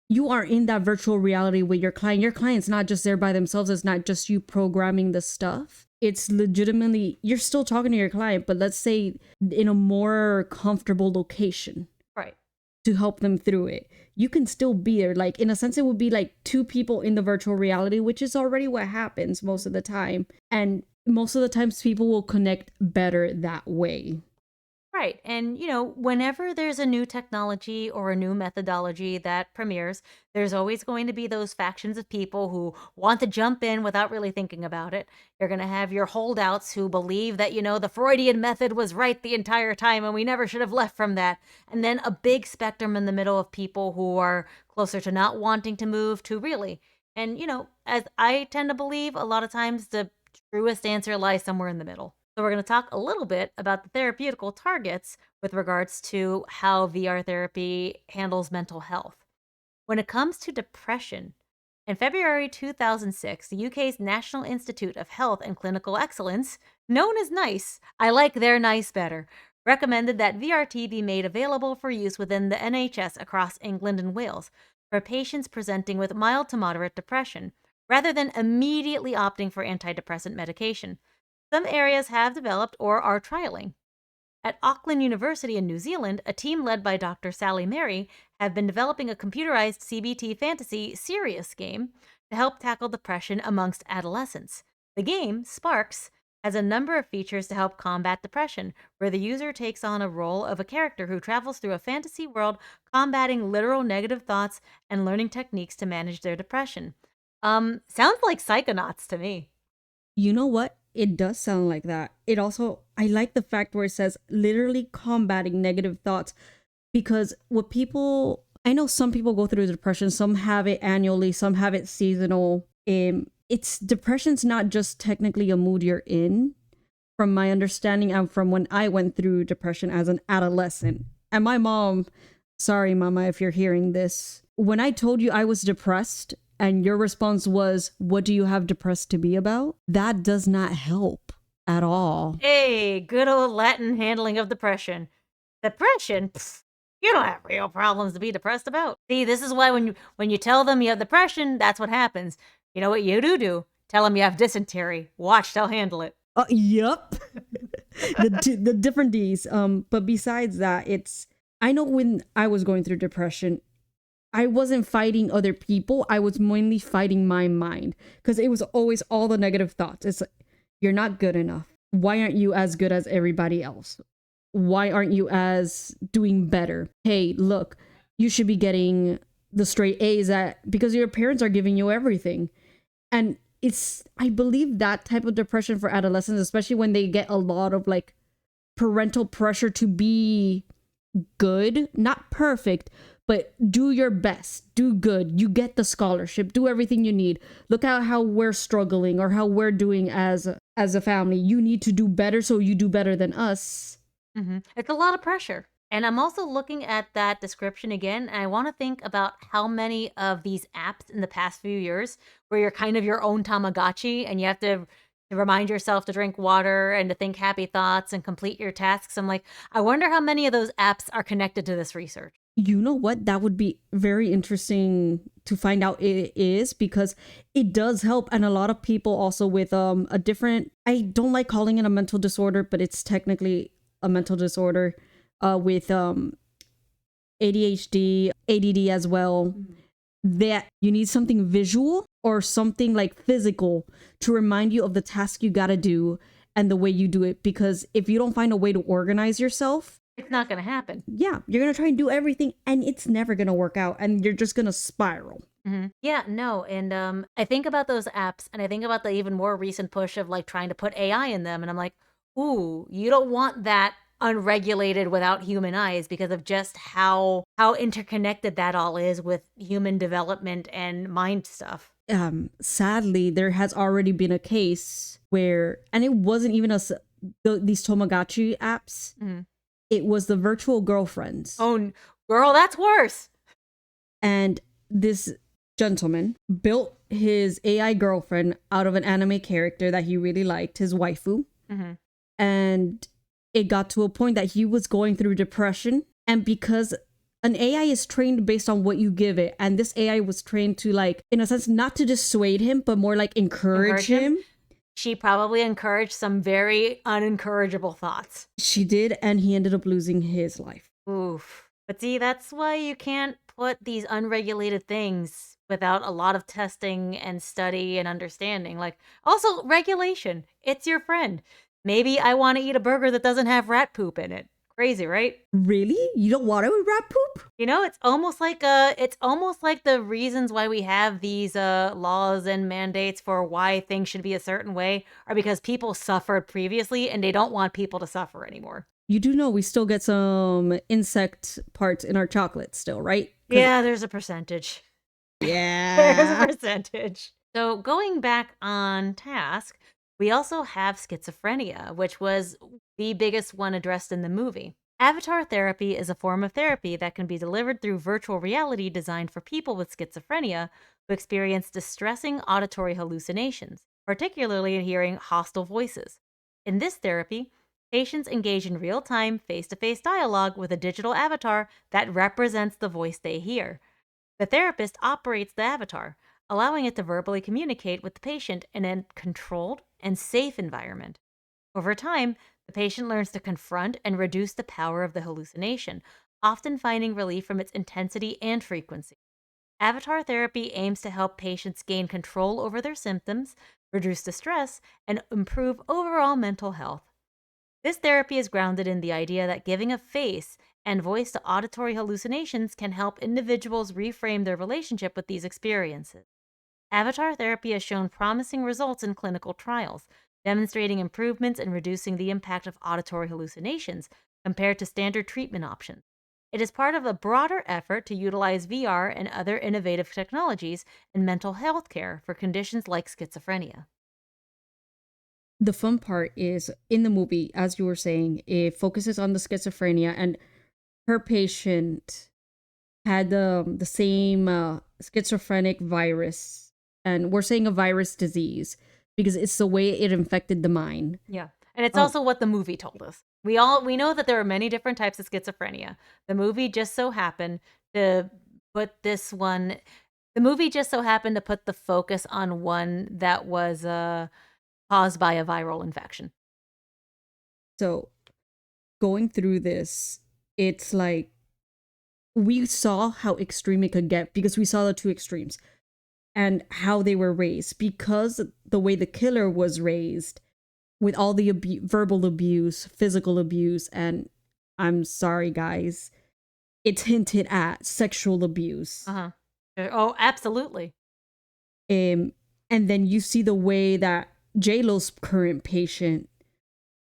S1: you are in that virtual reality with your client. Your client's not just there by themselves. It's not just you programming the stuff. It's legitimately, you're still talking to your client, but let's say in a more comfortable location.
S2: Right.
S1: To help them through it. You can still be there. Like, in a sense, it would be like two people in the virtual reality, which is already what happens most of the time. And most of the times people will connect better that way.
S2: Right. And, whenever there's a new technology or a new methodology that premieres, there's always going to be those factions of people who want to jump in without really thinking about it. You're going to have your holdouts who believe that, the Freudian method was right the entire time and we never should have left from that. And then a big spectrum in the middle of people who are closer to not wanting to move to really. And, as I tend to believe, a lot of times the truest answer lies somewhere in the middle. So we're going to talk a little bit about the therapeutical targets with regards to how VR therapy handles mental health. When it comes to depression, in February 2006, the UK's National Institute of Health and Clinical Excellence, known as NICE, I like their NICE better, recommended that VRT be made available for use within the NHS across England and Wales for patients presenting with mild to moderate depression, rather than immediately opting for antidepressant medication. Some areas have developed or are trialing. At Auckland University in New Zealand, a team led by Dr. Sally Mary have been developing a computerized CBT fantasy serious game to help tackle depression amongst adolescents. The game, Sparks, has a number of features to help combat depression, where the user takes on a role of a character who travels through a fantasy world combating literal negative thoughts and learning techniques to manage their depression. Sounds like Psychonauts to me.
S1: You know what? It does sound like that. It also, I like the fact where it says literally combating negative thoughts, because what people, I know some people go through depression, some have it annually, some have it seasonal. Depression's not just technically a mood you're in
S3: from my understanding and from when I went through depression as an adolescent. And my mom, sorry, mama, if you're hearing this, when I told you I was depressed and your response was, what do you have depressed to be about? That does not help at all.
S2: Hey, good old Latin handling of depression. Depression? Pfft, you don't have real problems to be depressed about. See, this is why when you tell them you have depression, that's what happens. You know what you do? Tell them you have dysentery. Watch, they'll handle it.
S3: Yep. the different D's. But besides that, I know when I was going through depression, I wasn't fighting other people. I was mainly fighting my mind because it was always all the negative thoughts. It's like, you're not good enough. Why aren't you as good as everybody else? Why aren't you as doing better? Hey, look, you should be getting the straight A's because your parents are giving you everything. And I believe that type of depression for adolescents, especially when they get a lot of like parental pressure to be good, not perfect, but do your best, do good. You get the scholarship, do everything you need. Look at how we're struggling or how we're doing as a family. You need to do better so you do better than us.
S2: It's a lot of pressure. And I'm also looking at that description again, and I want to think about how many of these apps in the past few years where you're kind of your own Tamagotchi and you have to remind yourself to drink water and to think happy thoughts and complete your tasks. I'm like, I wonder how many of those apps are connected to this research.
S3: You know what? That would be very interesting to find out it is, because it does help. And a lot of people also with a different, I don't like calling it a mental disorder, but it's technically a mental disorder with ADHD, ADD as well, that you need something visual or something like physical to remind you of the task you got to do and the way you do it. Because if you don't find a way to organize yourself,
S2: it's not going to happen.
S3: Yeah, you're going to try and do everything and it's never going to work out and you're just going to spiral.
S2: Yeah, no. And I think about those apps and I think about the even more recent push of like trying to put AI in them. And I'm like, ooh, you don't want that unregulated without human eyes because of just how interconnected that all is with human development and mind stuff.
S3: Sadly, there has already been a case where, and it wasn't even these Tamagotchi apps. It was the virtual girlfriends.
S2: Oh, girl, that's worse.
S3: And this gentleman built his AI girlfriend out of an anime character that he really liked, his waifu. And it got to a point that he was going through depression. And because an AI is trained based on what you give it, and this AI was trained to, like, in a sense, not to dissuade him, but more like encourage him.
S2: She probably encouraged some very unencourageable thoughts.
S3: She did, and he ended up losing his life.
S2: Oof. But see, that's why you can't put these unregulated things without a lot of testing and study and understanding. Like, also, regulation. It's your friend. Maybe I want to eat a burger that doesn't have rat poop in it. Crazy, right?
S3: Really? You don't want it with rat poop?
S2: You know, it's almost like the reasons why we have these laws and mandates for why things should be a certain way are because people suffered previously and they don't want people to suffer anymore.
S3: You do know we still get some insect parts in our chocolate still, right?
S2: Yeah, there's a percentage.
S3: Yeah.
S2: There's a percentage. So going back on task, we also have schizophrenia, which was the biggest one addressed in the movie. Avatar therapy is a form of therapy that can be delivered through virtual reality designed for people with schizophrenia who experience distressing auditory hallucinations, particularly in hearing hostile voices. In this therapy, patients engage in real-time, face-to-face dialogue with a digital avatar that represents the voice they hear. The therapist operates the avatar, allowing it to verbally communicate with the patient in a controlled and safe environment. Over time, the patient learns to confront and reduce the power of the hallucination, often finding relief from its intensity and frequency. Avatar therapy aims to help patients gain control over their symptoms, reduce distress, and improve overall mental health. This therapy is grounded in the idea that giving a face and voice to auditory hallucinations can help individuals reframe their relationship with these experiences. Avatar therapy has shown promising results in clinical trials, demonstrating improvements in reducing the impact of auditory hallucinations compared to standard treatment options. It is part of a broader effort to utilize VR and other innovative technologies in mental health care for conditions like schizophrenia.
S3: The fun part is in the movie, as you were saying, it focuses on the schizophrenia, and her patient had the same schizophrenic virus, and we're saying a virus disease because it's the way it infected the mind.
S2: Yeah. And it's
S3: Oh,
S2: also what the movie told us. We know that there are many different types of schizophrenia. The movie just so happened to put this one the movie just so happened to put the focus on one that was caused by a viral infection.
S3: so going through this, it's like we saw how extreme it could get because we saw the two extremes and how they were raised. Because the way the killer was raised, with all the verbal abuse, physical abuse, and I'm sorry, guys, it's hinted at sexual abuse.
S2: Uh-huh. Oh, absolutely.
S3: And then you see the way that J-Lo's current patient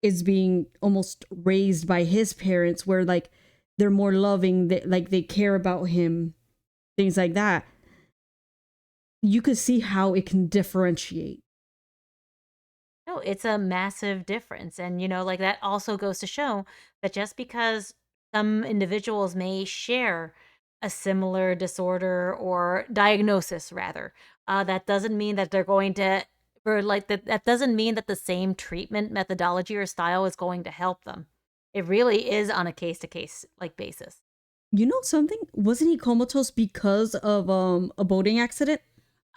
S3: is being almost raised by his parents, where like they're more loving, like they care about him, things like that. You could see how it can differentiate.
S2: No, it's a massive difference. And, like that also goes to show that just because some individuals may share a similar disorder or diagnosis, rather, that doesn't mean that they're going to, or like that doesn't mean that the same treatment methodology or style is going to help them. It really is on a case to case like basis.
S3: You know something? Wasn't he comatose because of a boating accident?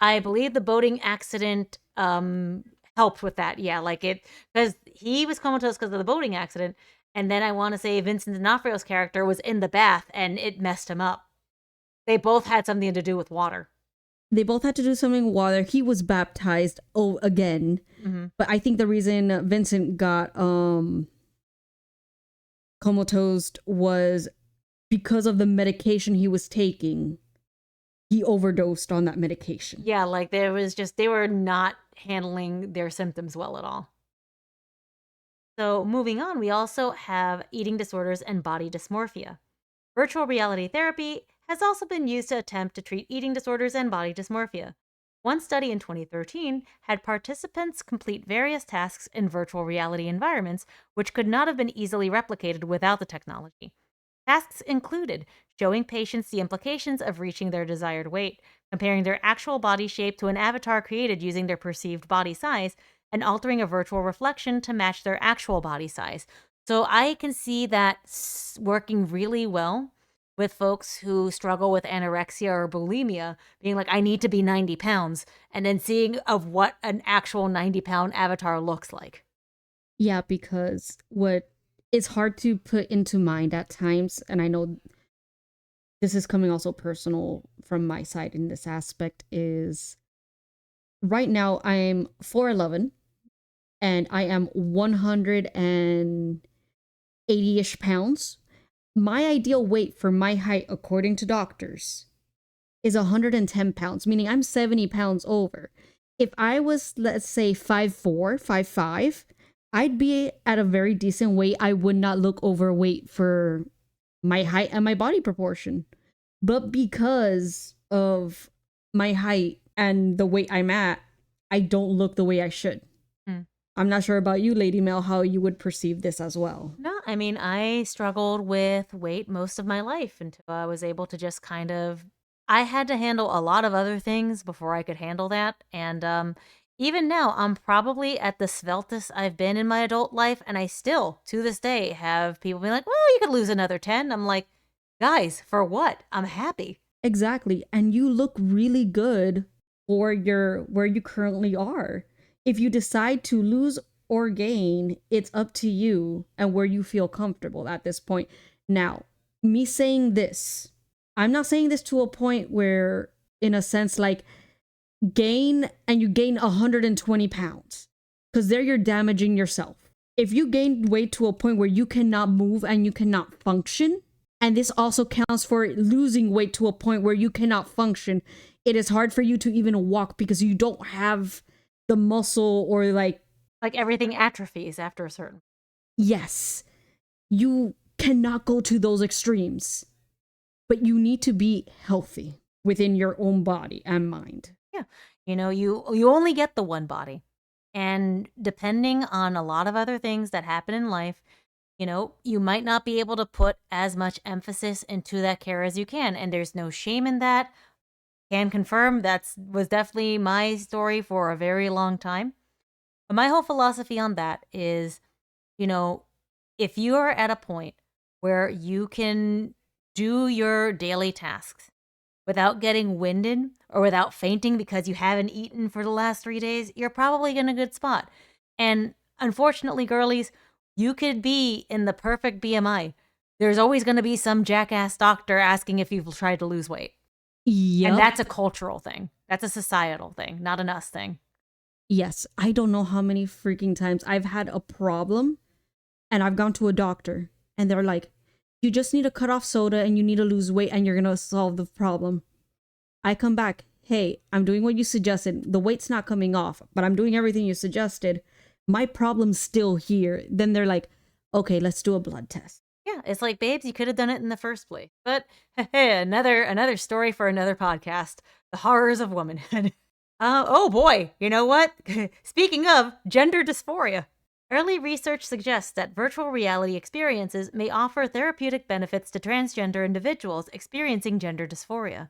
S2: I believe the boating accident helped with that. Yeah, like it because he was comatose because of the boating accident, and then I want to say Vincent D'Onofrio's character was in the bath and it messed him up. They both had something to do with water.
S3: They both had to do something while he was baptized again.
S2: Mm-hmm.
S3: But I think the reason Vincent got comatose was because of the medication he was taking. He overdosed on that medication.
S2: Yeah, like they were not handling their symptoms well at all. So moving on, we also have eating disorders and body dysmorphia. Virtual reality therapy has also been used to attempt to treat eating disorders and body dysmorphia. One study in 2013 had participants complete various tasks in virtual reality environments, which could not have been easily replicated without the technology. Tasks included showing patients the implications of reaching their desired weight, comparing their actual body shape to an avatar created using their perceived body size, and altering a virtual reflection to match their actual body size. So I can see that working really well with folks who struggle with anorexia or bulimia, being like, I need to be 90 pounds, and then seeing of what an actual 90-pound avatar looks like.
S3: Yeah, because what is hard to put into mind at times, and I know this is coming also personal from my side in this aspect, is right now I'm 4'11" and I am 180-ish pounds. My ideal weight for my height, according to doctors, is 110 pounds, meaning I'm 70 pounds over. If I was, let's say, 5'4", 5'5", I'd be at a very decent weight. I would not look overweight for my height and my body proportion. But because of my height and the weight I'm at, I don't look the way I should.
S2: Mm.
S3: I'm not sure about you, Lady Mel, how you would perceive this as well.
S2: No, I mean, I struggled with weight most of my life until I was able to just kind of. I had to handle a lot of other things before I could handle that. And even now, I'm probably at the sveltest I've been in my adult life. And I still, to this day, have people be like, well, you could lose another 10. I'm like, guys, for what? I'm happy.
S3: Exactly. And you look really good for your where you currently are. If you decide to lose or gain, it's up to you and where you feel comfortable at this point. Now, me saying this, I'm not saying this to a point where, in a sense, like gain and you gain 120 pounds, because there you're damaging yourself. If you gain weight to a point where you cannot move and you cannot function, and this also counts for losing weight to a point where you cannot function, it is hard for you to even walk because you don't have the muscle or like
S2: Everything atrophies after a certain.
S3: yes, you cannot go to those extremes, but you need to be healthy within your own body and mind.
S2: Yeah. You only get the one body. And depending on a lot of other things that happen in life, you might not be able to put as much emphasis into that care as you can. And there's no shame in that. Can confirm that's was definitely my story for a very long time. But my whole philosophy on that is, you know, if you are at a point where you can do your daily tasks without getting winded or without fainting because you haven't eaten for the last 3 days, you're probably in a good spot. And unfortunately, girlies, you could be in the perfect BMI. There's always going to be some jackass doctor asking if you've tried to lose weight. And
S3: Yep.
S2: that's a cultural thing. That's a societal thing, not an us thing.
S3: Yes. I don't know how many freaking times I've had a problem and I've gone to a doctor and they're like, you just need to cut off soda and you need to lose weight and you're going to solve the problem. I come back, hey, I'm doing what you suggested. The weight's not coming off, but I'm doing everything you suggested. My problem's still here. Then they're like, okay, let's do a blood test.
S2: Yeah, it's like, babes, you could have done it in the first place. But hey, another story for another podcast. The horrors of womanhood. Oh boy, you know what? Speaking of gender dysphoria, early research suggests that virtual reality experiences may offer therapeutic benefits to transgender individuals experiencing gender dysphoria.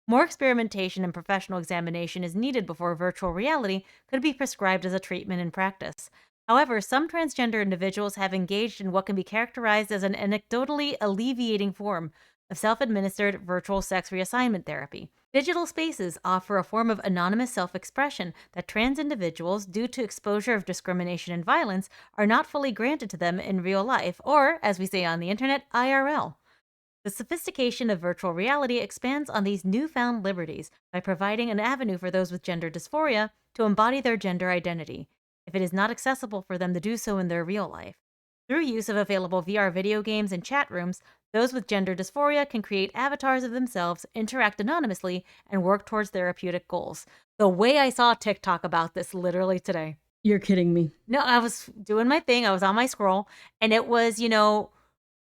S2: More experimentation and professional examination is needed before virtual reality could be prescribed as a treatment in practice. However, some transgender individuals have engaged in what can be characterized as an anecdotally alleviating form of self administered virtual sex reassignment therapy. Digital spaces offer a form of anonymous self expression that trans individuals, due to exposure of discrimination and violence, are not fully granted to them in real life, or, as we say on the internet, IRL. The sophistication of virtual reality expands on these newfound liberties by providing an avenue for those with gender dysphoria to embody their gender identity, if it is not accessible for them to do so in their real life. Through use of available VR video games and chat rooms, those with gender dysphoria can create avatars of themselves, interact anonymously, and work towards therapeutic goals. The way I saw TikTok about this literally today.
S3: You're kidding me.
S2: No, I was doing my thing. I was on my scroll, and it was,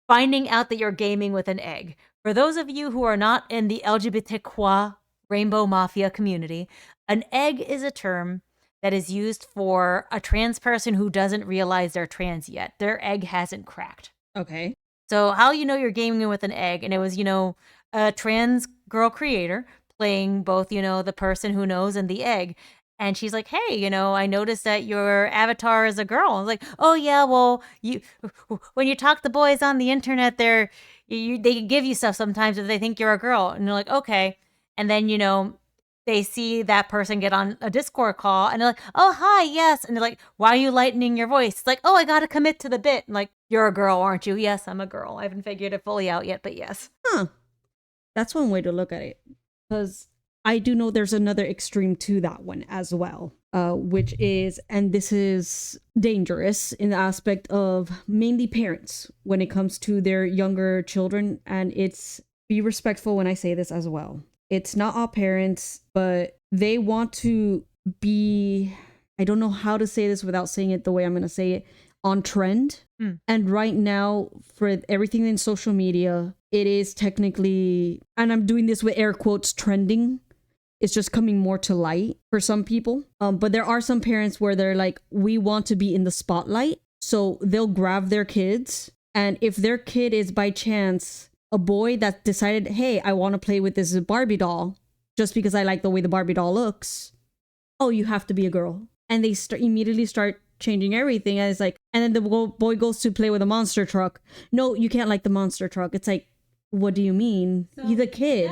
S2: finding out that you're gaming with an egg. For those of you who are not in the LGBTQ Rainbow Mafia community, an egg is a term that is used for a trans person who doesn't realize they're trans yet. Their egg hasn't cracked.
S3: Okay.
S2: So how you're gaming with an egg, and it was, a trans girl creator playing both, the person who knows and the egg. And she's like, hey, I noticed that your avatar is a girl. I was like, oh yeah, well, when you talk to boys on the internet, they give you stuff sometimes if they think you're a girl. And they're like, okay. And then, they see that person get on a Discord call and they're like, oh, hi, yes. And they're like, why are you lightening your voice? It's like, oh, I got to commit to the bit. I'm like, you're a girl, aren't you? Yes, I'm a girl. I haven't figured it fully out yet, but yes.
S3: Huh. That's one way to look at it. Because I do know there's another extreme to that one as well, which is, and this is dangerous in the aspect of mainly parents when it comes to their younger children. And it's, be respectful when I say this as well. It's not all parents, but they want to be, I don't know how to say this without saying it the way I'm going to say it, on trend. And right now, for everything in social media, it is technically, and I'm doing this with air quotes, trending. It's just coming more to light for some people. But there are some parents where they're like, we want to be in the spotlight. So they'll grab their kids. And if their kid is by chance a boy that decided, hey, I want to play with this Barbie doll just because I like the way the Barbie doll looks. Oh, you have to be a girl. And they immediately start changing everything. And it's like, and then the boy goes to play with a monster truck. No, you can't like the monster truck. It's like, what do you mean?
S2: So
S3: He's a kid.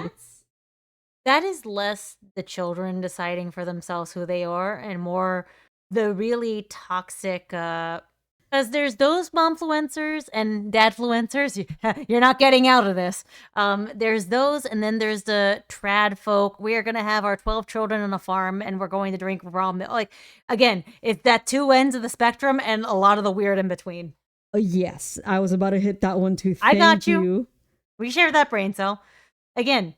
S2: That is less the children deciding for themselves who they are and more the really toxic, because there's those momfluencers and dadfluencers. You're not getting out of this. There's those, and then there's the trad folk. We are going to have our 12 children on a farm, and we're going to drink raw milk. Like, again, it's that two ends of the spectrum and a lot of the weird in between.
S3: Yes, I was about to hit that one too.
S2: I got you. We share that brain cell. Again,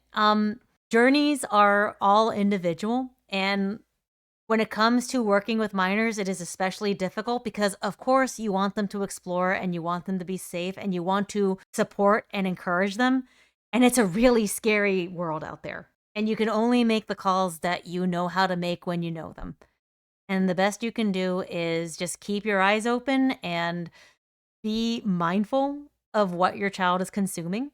S2: journeys are all individual, and when it comes to working with minors, it is especially difficult because, of course, you want them to explore and you want them to be safe and you want to support and encourage them. And it's a really scary world out there. And you can only make the calls that you know how to make when you know them. And the best you can do is just keep your eyes open and be mindful of what your child is consuming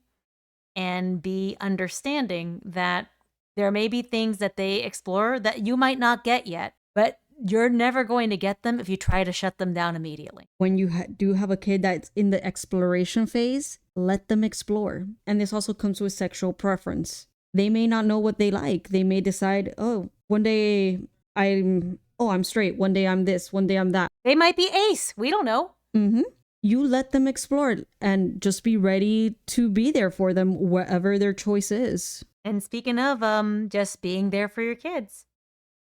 S2: and be understanding that there may be things that they explore that you might not get yet, but you're never going to get them if you try to shut them down immediately.
S3: When you do have a kid that's in the exploration phase, let them explore. And this also comes with sexual preference. They may not know what they like. They may decide, oh, one day I'm straight. One day I'm this. One day I'm that.
S2: They might be ace. We don't know.
S3: Mm-hmm. You let them explore and just be ready to be there for them, whatever their choice is.
S2: And speaking of just being there for your kids,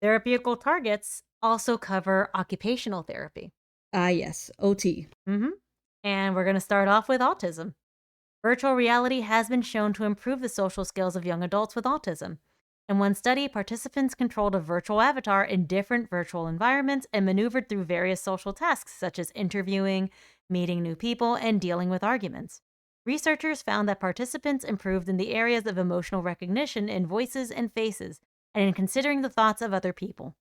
S2: therapeutical targets also cover occupational therapy.
S3: Yes, OT.
S2: And we're going to start off with autism. Virtual reality has been shown to improve the social skills of young adults with autism. In one study, participants controlled a virtual avatar in different virtual environments and maneuvered through various social tasks, such as interviewing, meeting new people, and dealing with arguments. Researchers found that participants improved in the areas of emotional recognition in voices and faces, and in considering the thoughts of other people.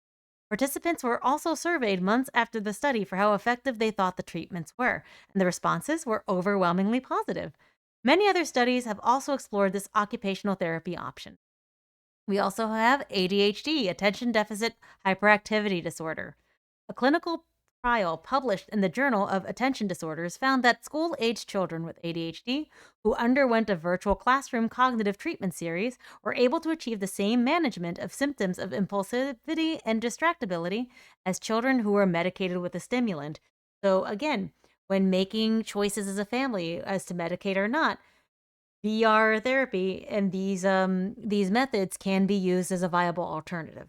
S2: Participants were also surveyed months after the study for how effective they thought the treatments were, and the responses were overwhelmingly positive. Many other studies have also explored this occupational therapy option. We also have ADHD, attention deficit hyperactivity disorder. A clinical trial published in the Journal of Attention Disorders found that school-aged children with ADHD who underwent a virtual classroom cognitive treatment series were able to achieve the same management of symptoms of impulsivity and distractibility as children who were medicated with a stimulant. So again, when making choices as a family as to medicate or not, VR therapy and these methods can be used as a viable alternative.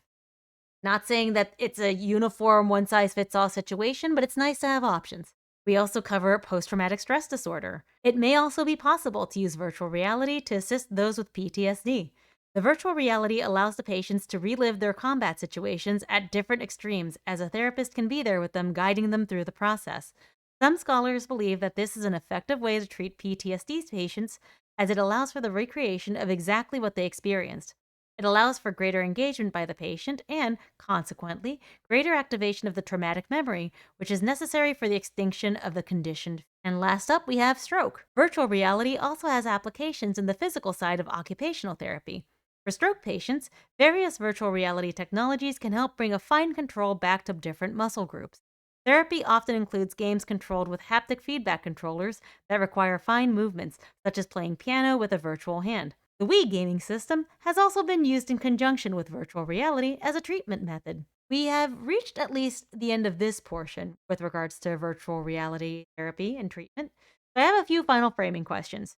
S2: Not saying that it's a uniform one-size-fits-all situation, but it's nice to have options. We also cover post-traumatic stress disorder. It may also be possible to use virtual reality to assist those with PTSD. The virtual reality allows the patients to relive their combat situations at different extremes, as a therapist can be there with them, guiding them through the process. Some scholars believe that this is an effective way to treat PTSD patients, as it allows for the recreation of exactly what they experienced. It allows for greater engagement by the patient and, consequently, greater activation of the traumatic memory, which is necessary for the extinction of the condition. And last up, we have stroke. Virtual reality also has applications in the physical side of occupational therapy. For stroke patients, various virtual reality technologies can help bring a fine control back to different muscle groups. Therapy often includes games controlled with haptic feedback controllers that require fine movements, such as playing piano with a virtual hand. The Wii gaming system has also been used in conjunction with virtual reality as a treatment method. We have reached at least the end of this portion with regards to virtual reality therapy and treatment. So I have a few final framing questions.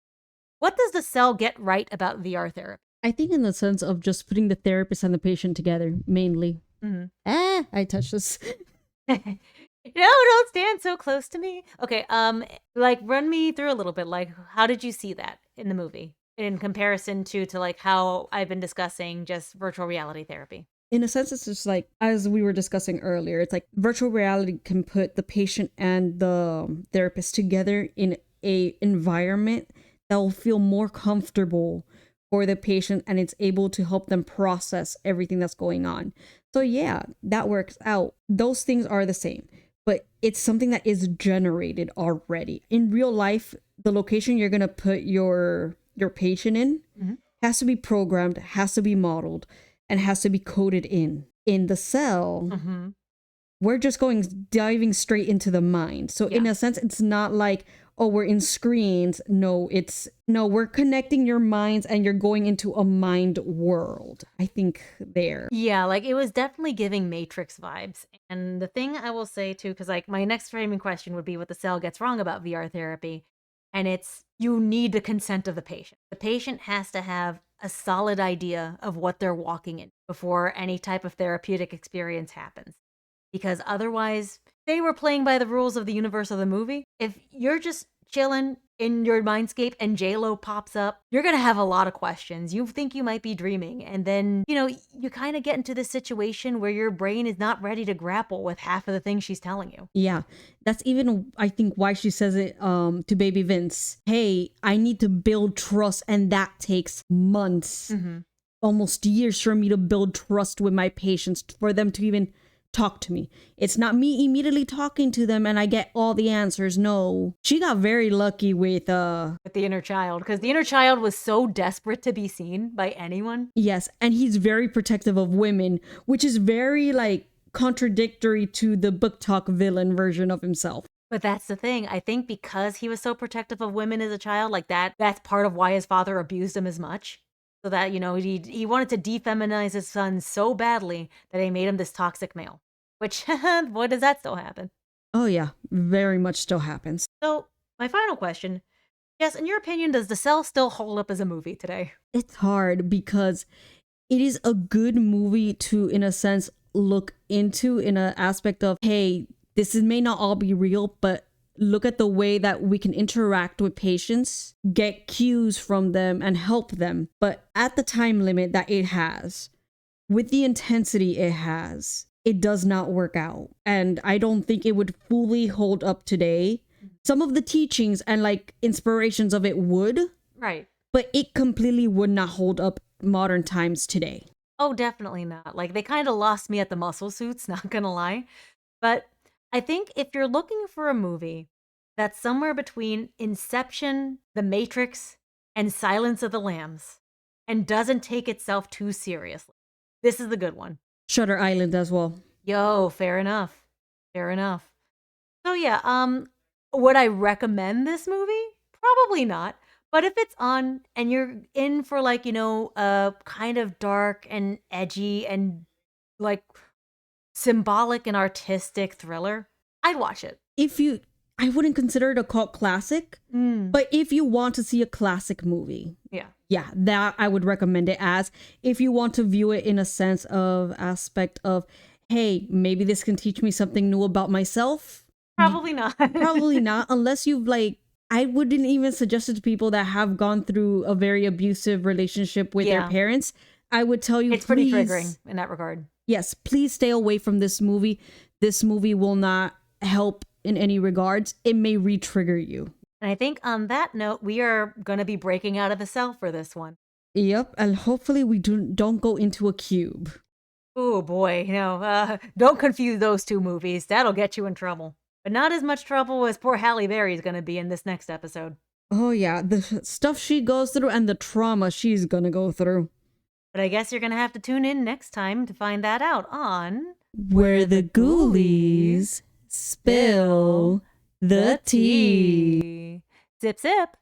S2: What does the cell get right about VR therapy?
S3: I think in the sense of just putting the therapist and the patient together, mainly. I touched this.
S2: No, don't stand so close to me. Okay, run me through a little bit. Like, how did you see that in the movie in comparison to like how I've been discussing just virtual reality therapy?
S3: In a sense, it's just like, as we were discussing earlier, it's like virtual reality can put the patient and the therapist together in a environment that will feel more comfortable for the patient, and it's able to help them process everything that's going on. So yeah, that works out. Those things are the same, but it's something that is generated already. In real life, the location you're going to put your patient in has to be programmed, has to be modeled, and has to be coded in. In the cell, we're just diving straight into the mind. So in a sense, it's not like, oh, we're in screens. No, we're connecting your minds and you're going into a mind world. I think there.
S2: Yeah, like it was definitely giving Matrix vibes. And the thing I will say too, because like my next framing question would be what the cell gets wrong about VR therapy. And it's, you need the consent of the patient. The patient has to have a solid idea of what they're walking in before any type of therapeutic experience happens. Because otherwise, they were playing by the rules of the universe of the movie. If you're just chilling in your mindscape and J-Lo pops up, you're going to have a lot of questions. You think you might be dreaming. And then, you kind of get into this situation where your brain is not ready to grapple with half of the things she's telling you.
S3: Yeah, that's even, I think, why she says it to Baby Vince. Hey, I need to build trust, and that takes months, almost years for me to build trust with my patients, for them to even talk to me. It's not me immediately talking to them and I get all the answers. No. She got very lucky with
S2: the inner child, because the inner child was so desperate to be seen by anyone.
S3: Yes, and he's very protective of women, which is very like contradictory to the book talk villain version of himself.
S2: But that's the thing. I think because he was so protective of women as a child, like that's part of why his father abused him as much. So that, he wanted to defeminize his son so badly that he made him this toxic male. Which, boy, does that still happen.
S3: Oh yeah, very much still happens.
S2: So, my final question. Yes, in your opinion, does The Cell still hold up as a movie today?
S3: It's hard because it is a good movie to, in a sense, look into in an aspect of, hey, may not all be real, but look at the way that we can interact with patients, get cues from them, and help them. But at the time limit that it has, with the intensity it has, it does not work out. And I don't think it would fully hold up today. Some of the teachings and like inspirations of it would.
S2: Right.
S3: But it completely would not hold up modern times today.
S2: Oh, definitely not. Like, they kind of lost me at the muscle suits, not gonna lie. But I think if you're looking for a movie that's somewhere between Inception, The Matrix, and Silence of the Lambs, and doesn't take itself too seriously, this is the good one.
S3: Shutter Island as well.
S2: Yo, fair enough. Fair enough. So yeah, would I recommend this movie? Probably not. But if it's on and you're in for like, a kind of dark and edgy and like symbolic and artistic thriller, I'd watch it.
S3: I wouldn't consider it a cult classic, but if you want to see a classic movie, yeah, that I would recommend it as. If you want to view it in a sense of aspect of, hey, maybe this can teach me something new about myself.
S2: Probably not.
S3: Probably not, unless you've I wouldn't even suggest it to people that have gone through a very abusive relationship with their parents. I would tell you,
S2: it's pretty triggering in that regard.
S3: Yes, please stay away from this movie. This movie will not help in any regards. It may re-trigger you.
S2: And I think on that note, we are going to be breaking out of the cell for this one.
S3: Yep, and hopefully we don't go into a cube.
S2: Oh boy, don't confuse those two movies. That'll get you in trouble. But not as much trouble as poor Halle Berry is going to be in this next episode.
S3: Oh yeah, the stuff she goes through and the trauma she's going to go through.
S2: But I guess you're going to have to tune in next time to find that out on
S3: Where the Ghoulies Spill the Tea.
S2: Zip, zip.